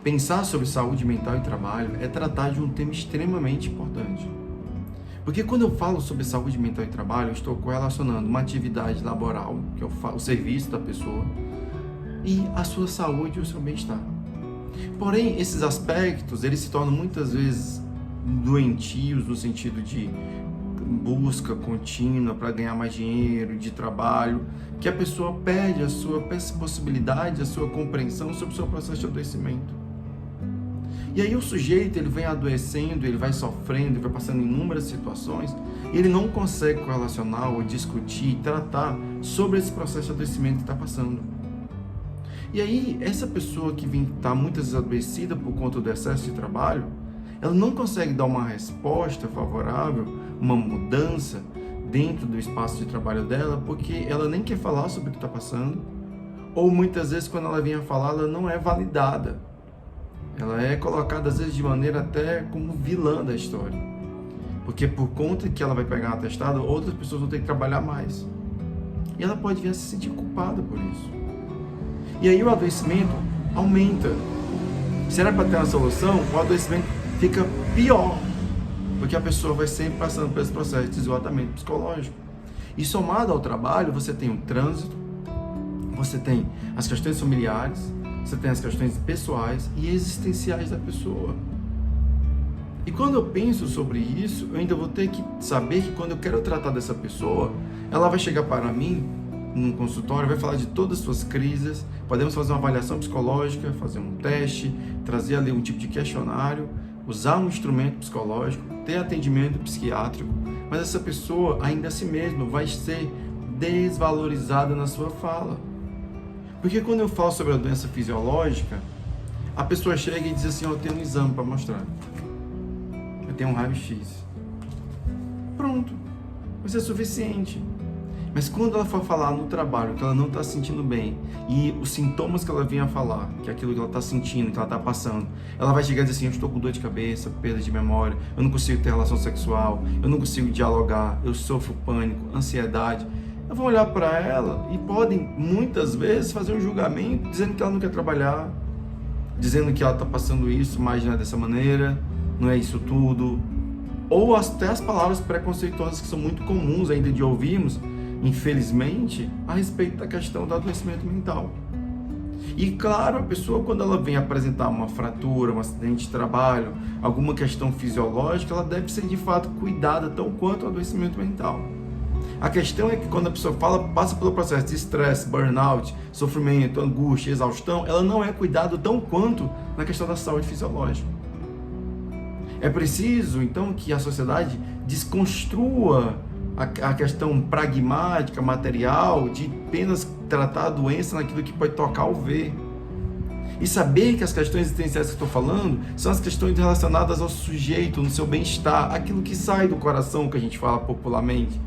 pensar sobre saúde mental e trabalho é tratar de um tema extremamente importante. Porque quando eu falo sobre saúde mental e trabalho, eu estou correlacionando uma atividade laboral, que é o serviço da pessoa, e a sua saúde e o seu bem-estar. Porém, esses aspectos, eles se tornam muitas vezes doentios no sentido de busca contínua para ganhar mais dinheiro, de trabalho, que a pessoa perde a sua possibilidade, a sua compreensão sobre o seu processo de adoecimento. E aí o sujeito, ele vem adoecendo, ele vai sofrendo, ele vai passando inúmeras situações, e ele não consegue correlacionar ou discutir, tratar sobre esse processo de adoecimento que está passando. E aí, essa pessoa que está muitas vezes adoecida por conta do excesso de trabalho, ela não consegue dar uma resposta favorável, uma mudança dentro do espaço de trabalho dela, porque ela nem quer falar sobre o que está passando, ou muitas vezes quando ela vem a falar, ela não é validada. Ela é colocada às vezes de maneira até como vilã da história. Porque por conta que ela vai pegar um atestado, outras pessoas vão ter que trabalhar mais. E ela pode vir a se sentir culpada por isso. E aí o adoecimento aumenta. Se era para ter uma solução, o adoecimento fica pior. Porque a pessoa vai sempre passando por esse processo de esgotamento psicológico. E somado ao trabalho, você tem o trânsito, você tem as questões familiares, você tem as questões pessoais e existenciais da pessoa. E quando eu penso sobre isso, eu ainda vou ter que saber que quando eu quero tratar dessa pessoa, ela vai chegar para mim num consultório, vai falar de todas as suas crises, podemos fazer uma avaliação psicológica, fazer um teste, trazer ali um tipo de questionário, usar um instrumento psicológico, ter atendimento psiquiátrico, mas essa pessoa ainda a si mesma vai ser desvalorizada na sua fala. Porque quando eu falo sobre a doença fisiológica, a pessoa chega e diz assim, eu tenho um exame para mostrar. Eu tenho um raio-x. Pronto. Vai ser suficiente. Mas quando ela for falar no trabalho que ela não está se sentindo bem e os sintomas que ela vinha a falar, que é aquilo que ela está sentindo, que ela está passando, ela vai chegar e dizer assim, eu estou com dor de cabeça, perda de memória, eu não consigo ter relação sexual, eu não consigo dialogar, eu sofro pânico, ansiedade. Eu vou olhar para ela e podem, muitas vezes, fazer um julgamento dizendo que ela não quer trabalhar, dizendo que ela está passando isso, mas não é dessa maneira, não é isso tudo. Ou até as palavras preconceituosas que são muito comuns ainda de ouvirmos, infelizmente, a respeito da questão do adoecimento mental. E claro, a pessoa quando ela vem apresentar uma fratura, um acidente de trabalho, alguma questão fisiológica, ela deve ser de fato cuidada tão quanto o adoecimento mental. A questão é que quando a pessoa passa pelo processo de estresse, burnout, sofrimento, angústia, exaustão, ela não é cuidada tão quanto na questão da saúde fisiológica. É preciso, então, que a sociedade desconstrua a questão pragmática, material, de apenas tratar a doença naquilo que pode tocar ou ver. E saber que as questões existenciais que estou falando são as questões relacionadas ao sujeito, no seu bem-estar, aquilo que sai do coração, que a gente fala popularmente.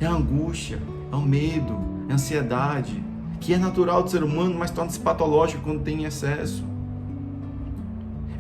É a angústia, é o medo, é a ansiedade, que é natural do ser humano, mas torna-se patológico quando tem excesso.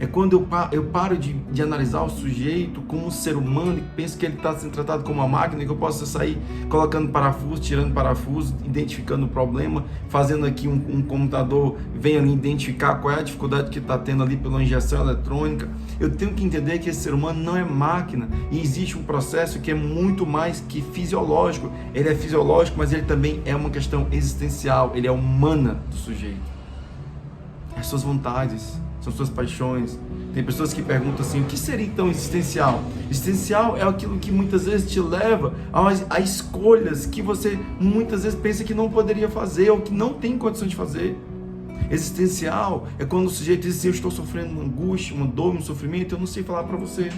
É quando eu paro de analisar o sujeito como um ser humano e penso que ele está sendo tratado como uma máquina, que eu posso sair colocando parafuso, tirando parafuso, identificando o problema, fazendo aqui um computador, vem ali identificar qual é a dificuldade que está tendo ali pela injeção eletrônica. Eu tenho que entender que esse ser humano não é máquina e existe um processo que é muito mais que fisiológico. Ele é fisiológico, mas ele também é uma questão existencial, ele é humana do sujeito. As suas vontades, são suas paixões. Tem pessoas que perguntam assim, o que seria então existencial? Existencial é aquilo que muitas vezes te leva a escolhas que você muitas vezes pensa que não poderia fazer ou que não tem condição de fazer. Existencial é quando o sujeito diz assim, eu estou sofrendo uma angústia, uma dor, um sofrimento, eu não sei falar para você.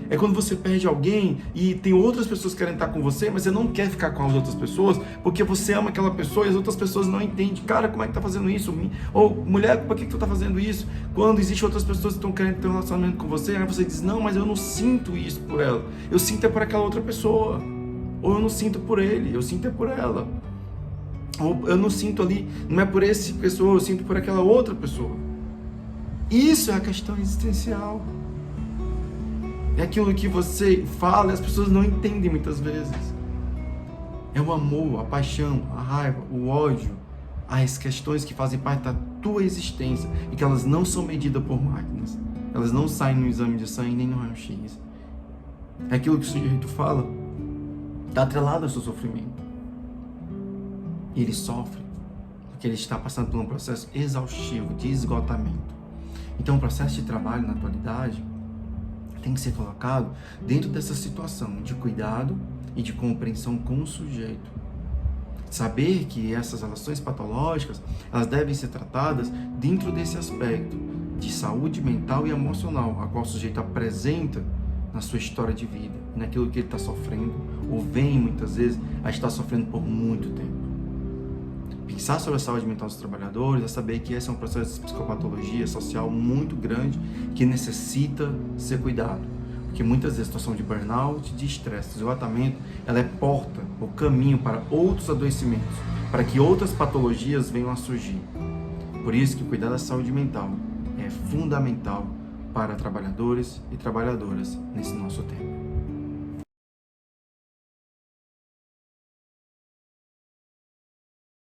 É quando você perde alguém e tem outras pessoas que querem estar com você, mas você não quer ficar com as outras pessoas porque você ama aquela pessoa e as outras pessoas não entendem. Cara, como é que tá fazendo isso? Ou, mulher, por que tu tá fazendo isso? Quando existem outras pessoas que estão querendo ter um relacionamento com você, aí você diz, não, mas eu não sinto isso por ela. Eu sinto é por aquela outra pessoa. Ou eu não sinto por ele, eu sinto é por ela. Ou eu não sinto ali, não é por essa pessoa, eu sinto por aquela outra pessoa. Isso é a questão existencial. É aquilo que você fala e as pessoas não entendem muitas vezes. É o amor, a paixão, a raiva, o ódio, as questões que fazem parte da tua existência e que elas não são medidas por máquinas. Elas não saem no exame de sangue nem no raio-x. É aquilo que o sujeito fala, está atrelado ao seu sofrimento. E ele sofre porque ele está passando por um processo exaustivo de esgotamento. Então o processo de trabalho na atualidade tem que ser colocado dentro dessa situação de cuidado e de compreensão com o sujeito. Saber que essas relações patológicas, elas devem ser tratadas dentro desse aspecto de saúde mental e emocional, a qual o sujeito apresenta na sua história de vida, naquilo que ele está sofrendo, ou vem muitas vezes a estar sofrendo por muito tempo. Pensar sobre a saúde mental dos trabalhadores é saber que esse é um processo de psicopatologia social muito grande que necessita ser cuidado. Porque muitas vezes a situação de burnout, de estresse, de esgotamento, ela é porta, o caminho para outros adoecimentos, para que outras patologias venham a surgir. Por isso que cuidar da saúde mental é fundamental para trabalhadores e trabalhadoras nesse nosso tempo.